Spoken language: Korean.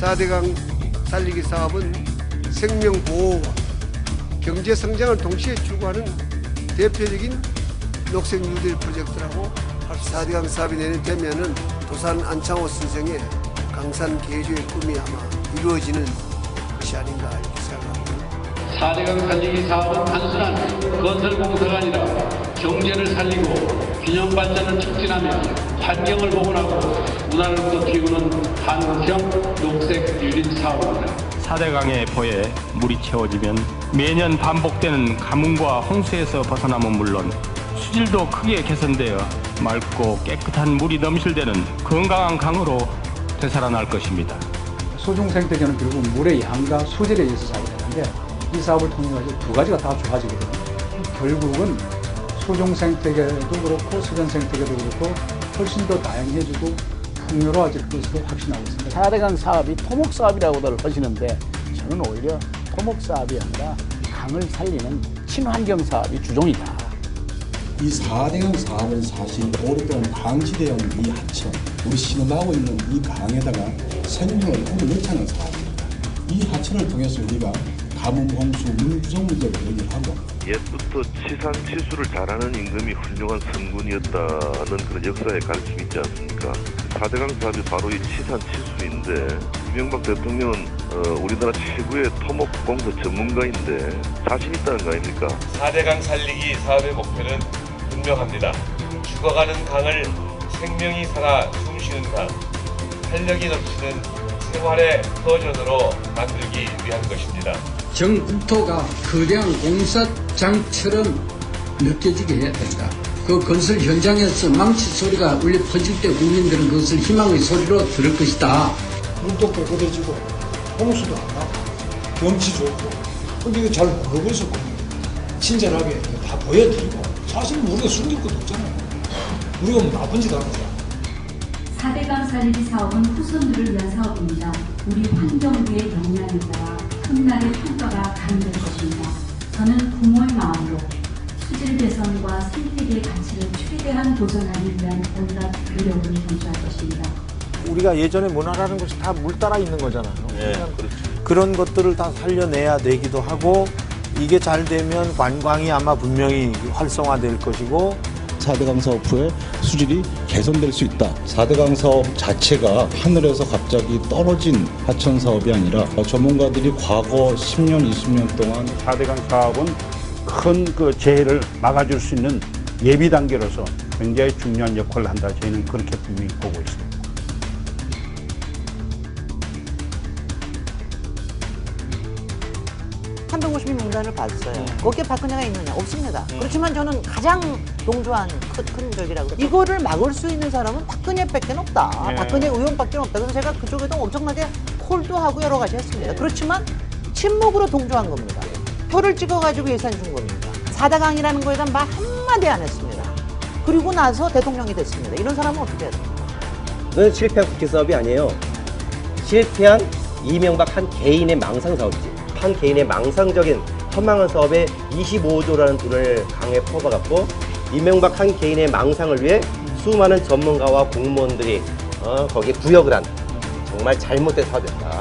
4대강 살리기 사업은 생명보호와 경제성장을 동시에 추구하는 대표적인 녹색 뉴딜 프로젝트라고 4대강 사업이 내년 되면은 도산 안창호 선생의 강산 계주의 꿈이 아마 이루어지는 것이 아닌가 이렇게 생각합니다. 4대강 살리기 사업은 단순한 건설 공사가 아니라 경제를 살리고 균형 발전을 촉진하며 환경을 복원하고 문화를 또 키우는 한국형 녹색 유린 사업입니다. 4대강의 보에 물이 채워지면 매년 반복되는 가뭄과 홍수에서 벗어남은 물론 수질도 크게 개선되어 맑고 깨끗한 물이 넘실대는 건강한 강으로 되살아날 것입니다. 소중 생태계는 결국 물의 양과 수질에 의해서 작용하는데 이 사업을 통해 두 가지가 다 좋아지거든요. 결국은 소중 생태계도 그렇고 수변 생태계도 그렇고 훨씬 더 다양해지고 풍요로워질 것으로 확신하고 있습니다. 4대강 사업이 토목 사업이라고들 하시는데 저는 오히려 토목 사업이 아니라 강을 살리는 친환경 사업이 주종이다. 이 4대강 사업은 사실 오랫동안 방치되어 있는 이 하천, 우리 신음하고 있는 이 강에다가 생명을 불어넣자는 사업입니다. 이 하천을 통해서 우리가 가뭄, 홍수, 물 부족 문제를 해결하고 옛부터 치산치수를 잘하는 임금이 훌륭한 선군이었다는 그런 역사에 가르침이 있지 않습니까? 4대강 사업이 바로 이 치산치수인데 이명박 대통령은 우리나라 최고의 토목공사 전문가인데 자신 있다는 거 아닙니까? 4대강 살리기 사업의 목표는 분명합니다. 죽어가는 강을 생명이 살아 숨쉬는 강, 활력이 넘치는 생활의 버전으로 만들기 위한 것입니다. 전 국토가 거대한 공사장처럼 느껴지게 해야 된다. 그 건설 현장에서 망치 소리가 울려 퍼질 때 국민들은 그것을 희망의 소리로 들을 것이다. 물도 깨끗해지고 홍수도 안 나고 경치 좋고 근데 이거 잘 모르고 있었거든요. 친절하게 다 보여드리고 사실 우리가 숨길 것도 없잖아요. 우리가 뭐 나쁜 짓 하는 거야. 4대강 살리기 사업은 후손들을 위한 사업입니다. 우리 환경부의 역량에 따라 훗날의 평가가 가능될 것입니다. 저는 부모의 마음으로 수질 개선과 생태계의 가치를 최대한 보존하기 위한 온갖 노력을 경주할 것입니다. 우리가 예전에 문화라는 것이 다 물 따라 있는 거잖아요. 네, 그렇죠. 그런 것들을 다 살려내야 되기도 하고 이게 잘 되면 관광이 아마 분명히 활성화될 것이고 4대강 사업 후에 수질이 개선될 수 있다. 4대강 사업 자체가 하늘에서 갑자기 떨어진 하천 사업이 아니라 전문가들이 과거 10년, 20년 동안 4대강 사업은 큰 그 재해를 막아줄 수 있는 예비 단계로서 굉장히 중요한 역할을 한다. 저희는 그렇게 분명히 보고 있습니다. 명단을 봤어요. 거기에 박근혜가 있느냐? 없습니다. 그렇지만 저는 가장 동조한 큰 적이라고. 이거를 막을 수 있는 사람은 박근혜밖에 없다. 박근혜 의원밖에 없다. 그래서 제가 그쪽에도 엄청나게 콜도 하고 여러 가지 했습니다. 그렇지만 침묵으로 동조한 겁니다. 표를 찍어가지고 예산 준 겁니다. 4대강이라는 거에 대한 말 한마디 안 했습니다. 그리고 나서 대통령이 됐습니다. 이런 사람은 어떻게 해야 됩니까? 그건 실패한 국회 사업이 아니에요. 실패한 이명박 한 개인의 망상 사업이지. 한 개인의 망상적인 허망한 사업에 25조라는 돈을 강에 퍼박았고 이명박 한 개인의 망상을 위해 수많은 전문가와 공무원들이 거기에 구역을 한 정말 잘못된 사업이었다.